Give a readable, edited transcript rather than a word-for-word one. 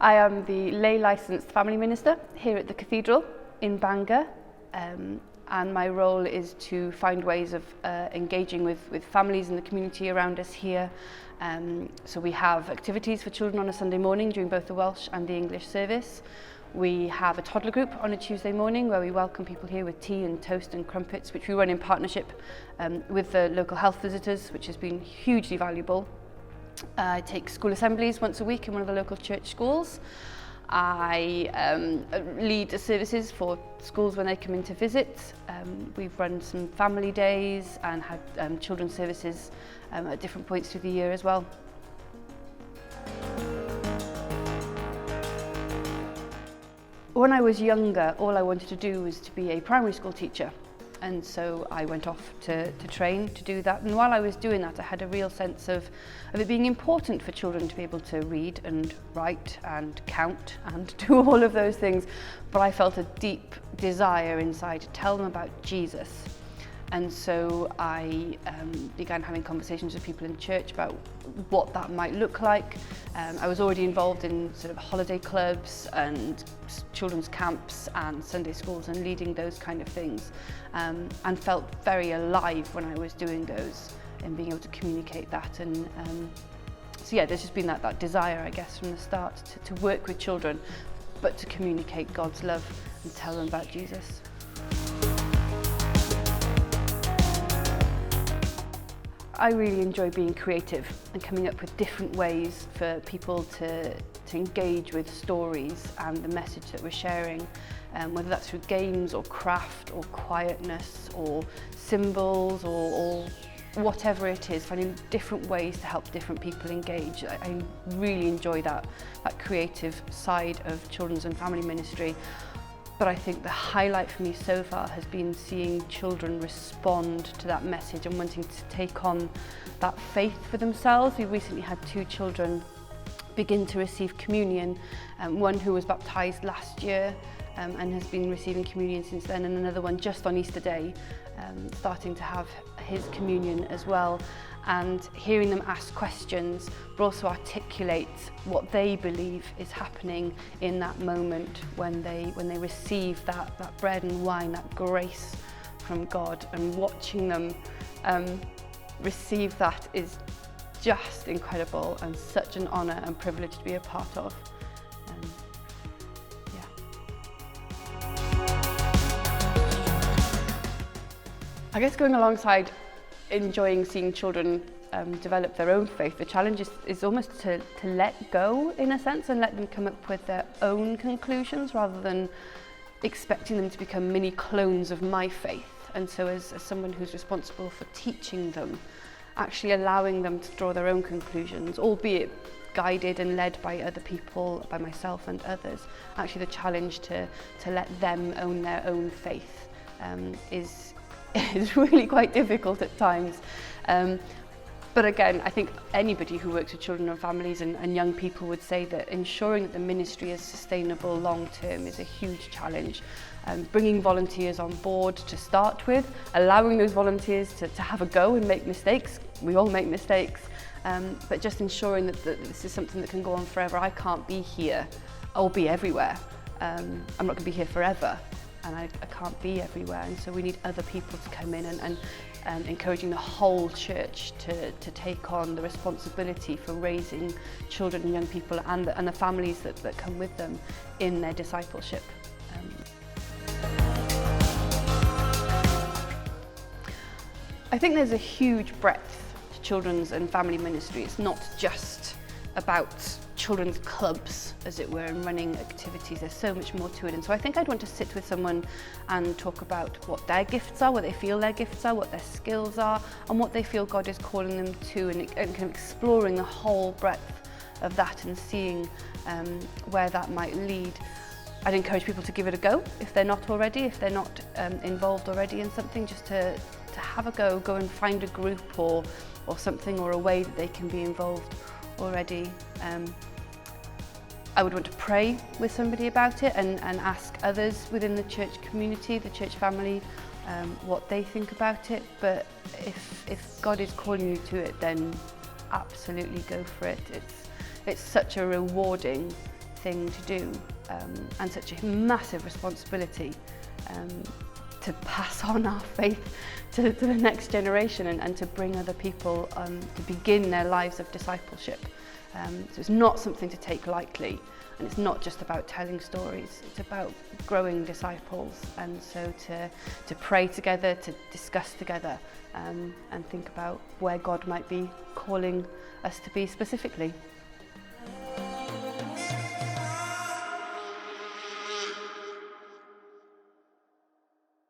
I am the lay licensed family minister here at the Cathedral in Bangor, and my role is to find ways of engaging with families in the community around us here. So we have activities for children on a Sunday morning during both the Welsh and the English service. We have a toddler group on a Tuesday morning where we welcome people here with tea and toast and crumpets, which we run in partnership with the local health visitors, which has been hugely valuable. I take school assemblies once a week in one of the local church schools. I lead services for schools when they come in to visit. We've run some family days and had children's services at different points through the year as well. When I was younger, all I wanted to do was to be a primary school teacher. And so I went off to train to do that. And while I was doing that, I had a real sense of it being important for children to be able to read and write and count and do all of those things. But I felt a deep desire inside to tell them about Jesus. And so I began having conversations with people in church about what that might look like. I was already involved in sort of holiday clubs and children's camps and Sunday schools and leading those kind of things, and felt very alive when I was doing those and being able to communicate that. And so yeah, there's just been that desire, I guess, from the start to work with children, but to communicate God's love and tell them about Jesus. I really enjoy being creative and coming up with different ways for people to engage with stories and the message that we're sharing, whether that's through games or craft or quietness or symbols or whatever it is, finding different ways to help different people engage. I really enjoy that creative side of children's and family ministry. But I think the highlight for me so far has been seeing children respond to that message and wanting to take on that faith for themselves. We recently had 2 children begin to receive communion, one who was baptised last year and has been receiving communion since then, and another one just on Easter Day, starting to have his communion as well. And hearing them ask questions, but also articulate what they believe is happening in that moment when they receive that bread and wine, that grace from God, and watching them receive that is just incredible and such an honour and privilege to be a part of. I guess going alongside enjoying seeing children develop their own faith, the challenge is almost to let go, in a sense, and let them come up with their own conclusions rather than expecting them to become mini clones of my faith. And so as someone who's responsible for teaching them, actually allowing them to draw their own conclusions, albeit guided and led by other people, by myself and others. Actually the challenge to let them own their own faith is really quite difficult at times. But again, I think anybody who works with children and families and young people would say that ensuring that the ministry is sustainable long term is a huge challenge. Bringing volunteers on board to start with, allowing those volunteers to have a go and make mistakes. We all make mistakes, but just ensuring that this is something that can go on forever. I can't be here, I'll be everywhere. I'm not going to be here forever. And I can't be everywhere, and so we need other people to come in and encouraging the whole church to take on the responsibility for raising children and young people and the families that come with them in their discipleship. I think there's a huge breadth to children's and family ministry. It's not just about children's clubs, as it were, and running activities. There's so much more to it. And so I think I'd want to sit with someone and talk about what their gifts are, what they feel their gifts are, what their skills are, and what they feel God is calling them to, and kind of exploring the whole breadth of that and seeing where that might lead. I'd encourage people to give it a go if they're not already, if they're not involved already in something, just to have a go and find a group or something, or a way that they can be involved already. I would want to pray with somebody about it and ask others within the church community, the church family, what they think about it. But if God is calling you to it, then absolutely go for it. It's such a rewarding thing to do, and such a massive responsibility to pass on our faith to the next generation and to bring other people to begin their lives of discipleship. So it's not something to take lightly, and it's not just about telling stories, it's about growing disciples, and so to pray together, to discuss together, and think about where God might be calling us to be specifically.